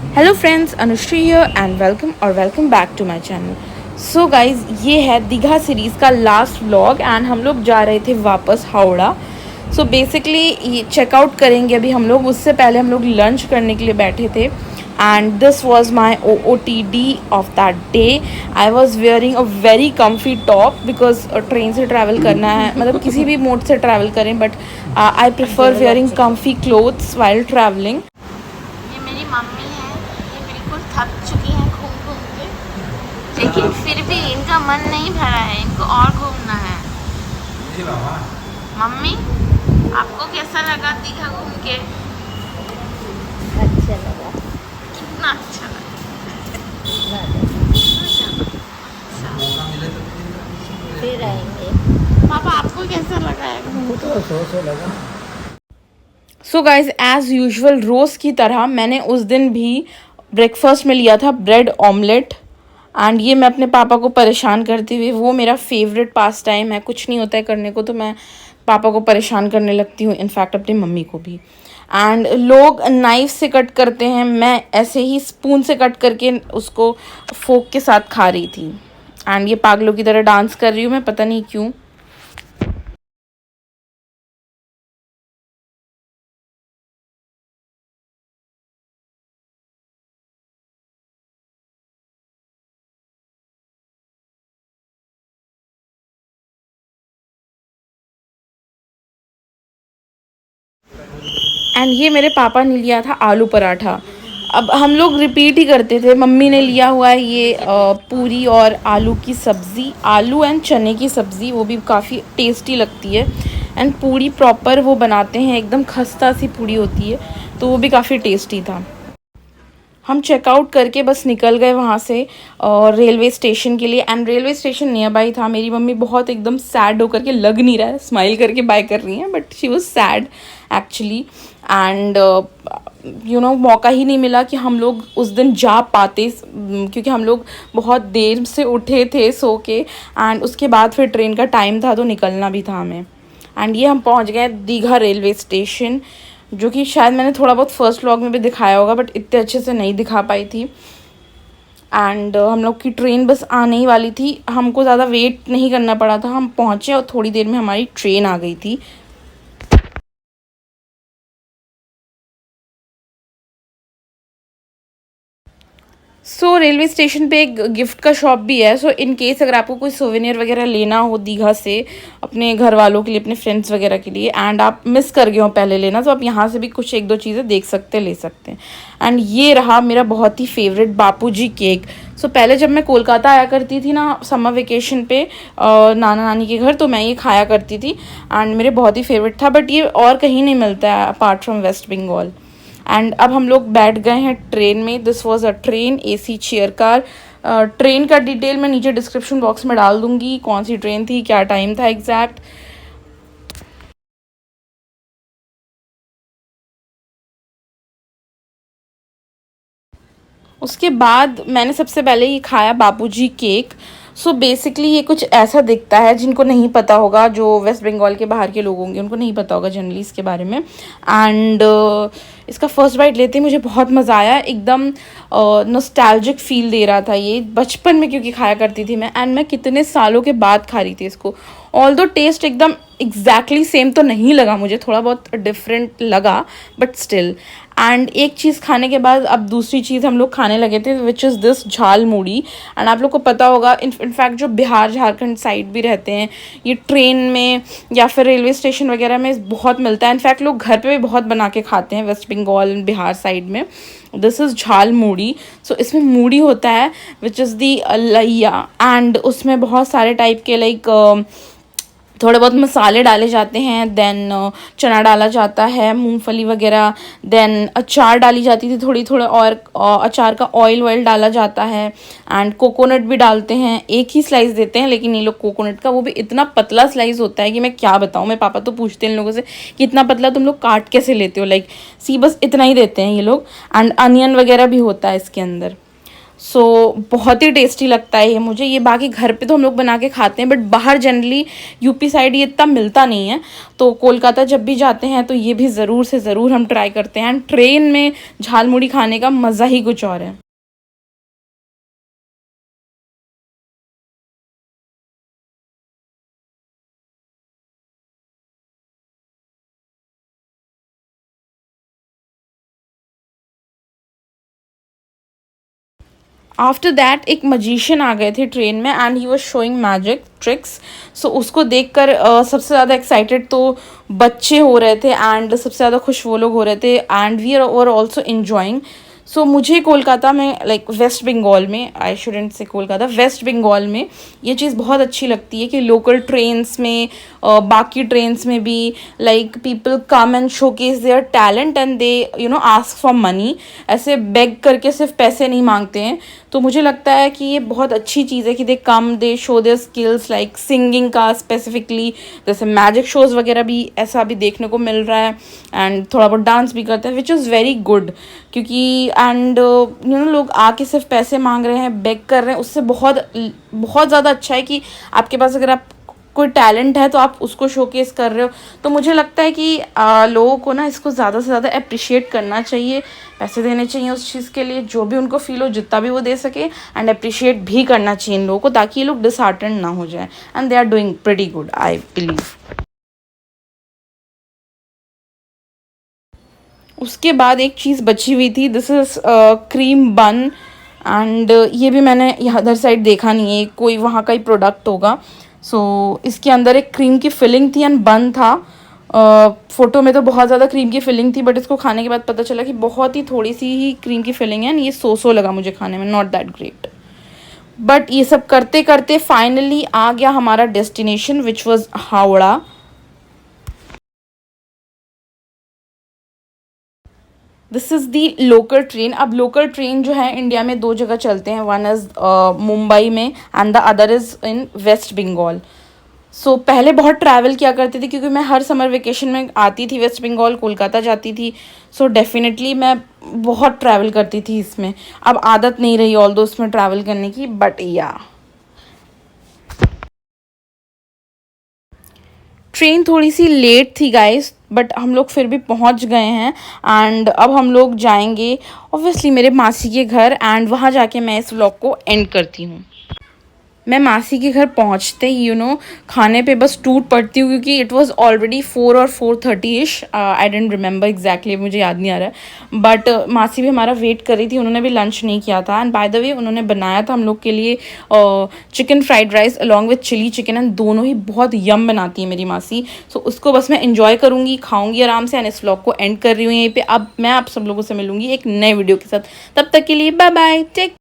Hello friends, Anushree here and welcome back to my channel. So guys, ये है Digha series का last vlog and हम लोग जा रहे थे वापस हावड़ा। सो बेसिकली ये चेकआउट करेंगे अभी हम लोग। उससे पहले हम लोग लंच करने के लिए बैठे थे and this was my OOTD of that day. I was wearing a very comfy top because train से ट्रैवल करना है, मतलब किसी भी मोड से ट्रैवल करें, but I prefer wearing comfy clothes while travelling. ये मेरी मम्मी है, ये बिल्कुल थक चुकी हैं घूम घूम के, लेकिन फिर भी इनका मन नहीं भरा है, इनको और घूमना है। मम्मी, आपको कैसा लगा दीघा घूम के? अच्छा लगा। कितना अच्छा लगा। फिर आएंगे। पापा, आपको कैसा लगा है घूम के? सो लगा। सो गाइज, एज़ यूजुअल रोज़ की तरह मैंने उस दिन भी ब्रेकफास्ट में लिया था ब्रेड ऑमलेट। एंड ये मैं अपने पापा को परेशान करती हुई, वो मेरा फेवरेट पास टाइम है, कुछ नहीं होता है करने को तो मैं पापा को परेशान करने लगती हूँ, इनफैक्ट अपनी मम्मी को भी। एंड लोग नाइफ से कट करते हैं, मैं ऐसे ही स्पून से कट करके उसको फोक के साथ खा रही थी। एंड ये पागलों की तरह डांस कर रही हूँ मैं, पता नहीं क्यों। एंड ये मेरे पापा ने लिया था आलू पराठा। अब हम लोग रिपीट ही करते थे। मम्मी ने लिया हुआ है ये पूरी और आलू की सब्ज़ी, आलू एंड चने की सब्ज़ी, वो भी काफ़ी टेस्टी लगती है। एंड पूरी प्रॉपर वो बनाते हैं, एकदम खस्ता सी पूरी होती है, तो वो भी काफ़ी टेस्टी था। हम चेकआउट करके बस निकल गए वहाँ से और रेलवे स्टेशन के लिए। And railway station near by था। मेरी मम्मी बहुत एकदम सैड होकर के, लग नहीं रहा है, स्माइल करके बाय कर रही हैं, but she was sad actually. And मौका ही नहीं मिला कि हम लोग उस दिन जा पाते, क्योंकि हम लोग बहुत देर से उठे थे सो के, एंड उसके बाद फिर ट्रेन का टाइम था तो निकलना भी था हमें। एंड ये हम पहुँच गए दीघा रेलवे स्टेशन, जो कि शायद मैंने थोड़ा बहुत फर्स्ट व्लॉग में भी दिखाया होगा, बट इतने अच्छे से नहीं दिखा पाई थी। एंड हम लोग की ट्रेन बस आने ही वाली थी, हमको ज़्यादा वेट नहीं करना पड़ा था, हम पहुँचे और थोड़ी देर में हमारी ट्रेन आ गई थी। सो रेलवे स्टेशन पे एक गिफ्ट का शॉप भी है। सो इन केस अगर आपको कोई सोवेनियर वगैरह लेना हो दीघा से अपने घर वालों के लिए, अपने फ्रेंड्स वगैरह के लिए, एंड आप मिस कर गए हो पहले लेना, तो आप यहाँ से भी कुछ एक दो चीज़ें देख सकते ले सकते हैं। एंड ये रहा मेरा बहुत ही फेवरेट बापूजी केक। सो पहले जब मैं कोलकाता आया करती थी ना समर वेकेशन पे नाना नानी के घर, तो मैं ये खाया करती थी एंड मेरे बहुत ही फेवरेट था, बट ये और कहीं नहीं मिलता है apart from West Bengal. And अब हम लोग बैठ गए हैं ट्रेन में। This was a train, AC chair car. Train का डिटेल मैं नीचे डिस्क्रिप्शन बॉक्स में डाल दूंगी, कौन सी ट्रेन थी, क्या टाइम था एग्जैक्ट। उसके बाद मैंने सबसे पहले ये खाया बापूजी केक। सो बेसिकली ये कुछ ऐसा दिखता है, जिनको नहीं पता होगा, जो वेस्ट बंगाल के बाहर के लोग होंगे उनको नहीं पता होगा जनरली इसके बारे में। एंड इसका फर्स्ट बाइट लेते ही मुझे बहुत मज़ा आया, एकदम नॉस्टैल्जिक फील दे रहा था ये, बचपन में क्योंकि खाया करती थी मैं, एंड मैं कितने सालों के बाद खा रही थी इसको। ऑल्दो टेस्ट एकदम एग्जैक्टली सेम तो नहीं लगा मुझे, थोड़ा बहुत डिफरेंट लगा, बट स्टिल। एंड एक चीज़ खाने के बाद अब दूसरी चीज़ हम लोग खाने लगे थे, विच इज़ दिस झाल मुड़ी। एंड आप लोग को पता होगा, इनफैक्ट जो बिहार झारखंड साइड भी रहते हैं, ये ट्रेन में या फिर रेलवे स्टेशन वगैरह में बहुत मिलता है। इनफैक्ट लोग घर पे भी बहुत बना के खाते हैं वेस्ट बंगाल बिहार साइड में। दिस इज़ झाल मूढ़ी। सो इसमें मूढ़ी होता है विच इज़ दी लैया, एंड उसमें बहुत सारे टाइप के लाइक थोड़े बहुत मसाले डाले जाते हैं, देन चना डाला जाता है, मूंगफली वगैरह, देन अचार डाली जाती थी थोड़ी थोड़े, और अचार का ऑयल डाला जाता है, एंड कोकोनट भी डालते हैं। एक ही स्लाइस देते हैं लेकिन ये लोग कोकोनट का, वो भी इतना पतला स्लाइस होता है कि मैं क्या बताऊँ। मेरे पापा तो पूछते हैं इन लोगों से कि इतना पतला तुम लोग काट कैसे लेते हो, लाइक सी बस इतना ही देते हैं ये लोग। एंड अनियन वगैरह भी होता है इसके अंदर। सो बहुत ही टेस्टी लगता है ये मुझे। ये बाकी घर पे तो हम लोग बना के खाते हैं, बट बाहर जनरली यूपी साइड ये इतना मिलता नहीं है। तो कोलकाता जब भी जाते हैं तो ये भी ज़रूर से ज़रूर हम ट्राई करते हैं। एंड ट्रेन में झालमुड़ी खाने का मज़ा ही कुछ और है। आफ्टर दैट एक मजिशियन आ गए थे ट्रेन में and he was showing magic tricks. So उसको देखकर सबसे ज़्यादा एक्साइटेड तो बच्चे हो रहे थे एंड सबसे ज़्यादा खुश वो लोग हो रहे थे and we are also enjoying. So मुझे कोलकाता में लाइक वेस्ट बंगाल में, आई शुडेंट से कोलकाता, वेस्ट बंगाल में ये चीज़ बहुत अच्छी लगती है कि लोकल ट्रेन्स में बाकी ट्रेन्स में भी like people come and showcase their talent and they ask for money. ऐसे बेग करके सिर्फ पैसे नहीं मांगते हैं। तो मुझे लगता है कि ये बहुत अच्छी चीज़ है कि they come, they show their skills like singing का स्पेसिफिकली, जैसे मैजिक शोज़ वगैरह भी ऐसा भी देखने को मिल रहा है एंड थोड़ा बहुत डांस भी करते हैं, विच इज़ वेरी गुड। क्योंकि एंड लोग आके सिर्फ पैसे मांग रहे हैं, बेग कर रहे हैं, उससे बहुत बहुत ज़्यादा अच्छा है कि आपके पास अगर आप कोई टैलेंट है तो आप उसको शोकेस कर रहे हो। तो मुझे लगता है कि लोगों को ना इसको ज़्यादा से ज़्यादा अप्रिशिएट करना चाहिए, पैसे देने चाहिए उस चीज़ के लिए, जो भी उनको फील हो जितना भी वो दे सके, एंड अप्रिशिएट भी करना चाहिए इन लोगों को, ताकि ये लोग डिसहार्टेंड ना हो जाए and they are doing pretty good, I believe. उसके बाद एक चीज़ बची हुई थी, this is cream bun and ये भी मैंने यहाँ अदर साइड देखा नहीं है, कोई वहाँ का ही प्रोडक्ट होगा। सो इसके अंदर एक क्रीम की फिलिंग थी एंड बन था। फ़ोटो में तो बहुत ज़्यादा क्रीम की फिलिंग थी, बट इसको खाने के बाद पता चला कि बहुत ही थोड़ी सी ही क्रीम की फिलिंग है एंड ये सो लगा मुझे खाने में, नॉट दैट ग्रेट। बट ये सब करते करते फाइनली आ गया हमारा destination, which was Howrah. This is the local train. अब लोकल ट्रेन जो है इंडिया में दो जगह चलते हैं, वन इज़ मुंबई में and the other is in West Bengal. So पहले बहुत ट्रैवल किया करती थी क्योंकि मैं हर समर वेकेशन में आती थी वेस्ट बंगाल, कोलकाता जाती थी। सो डेफिनेटली मैं बहुत ट्रैवल करती थी इसमें। अब आदत नहीं रही ऑल दो उसमें ट्रैवल करने की, बट या ट्रेन थोड़ी सी लेट थी गाइस, बट हम लोग फिर भी पहुंच गए हैं एंड अब हम लोग जाएंगे ऑब्वियसली मेरे मासी के घर एंड वहाँ जाके मैं इस व्लॉग को एंड करती हूँ। मैं मासी के घर पहुंचते ही खाने पे बस टूट पड़ती हूँ क्योंकि इट वाज ऑलरेडी 4 और 4:30 आई डेंट रिमेंबर एग्जैक्टली, मुझे याद नहीं आ रहा है। बट मासी भी हमारा वेट कर रही थी, उन्होंने भी लंच नहीं किया था एंड बाय द वे उन्होंने बनाया था हम लोग के लिए chicken fried rice along with chilli chicken and दोनों ही बहुत यम बनाती है मेरी मासी। सो उसको बस मैं इन्जॉय करूँगी, खाऊँगी आराम से एंड इस व्लॉग को एंड कर रही हूँ यहीं पर। अब मैं आप सब लोगों से मिलूँगी एक नए वीडियो के साथ, तब तक के लिए बाय बाय, टेक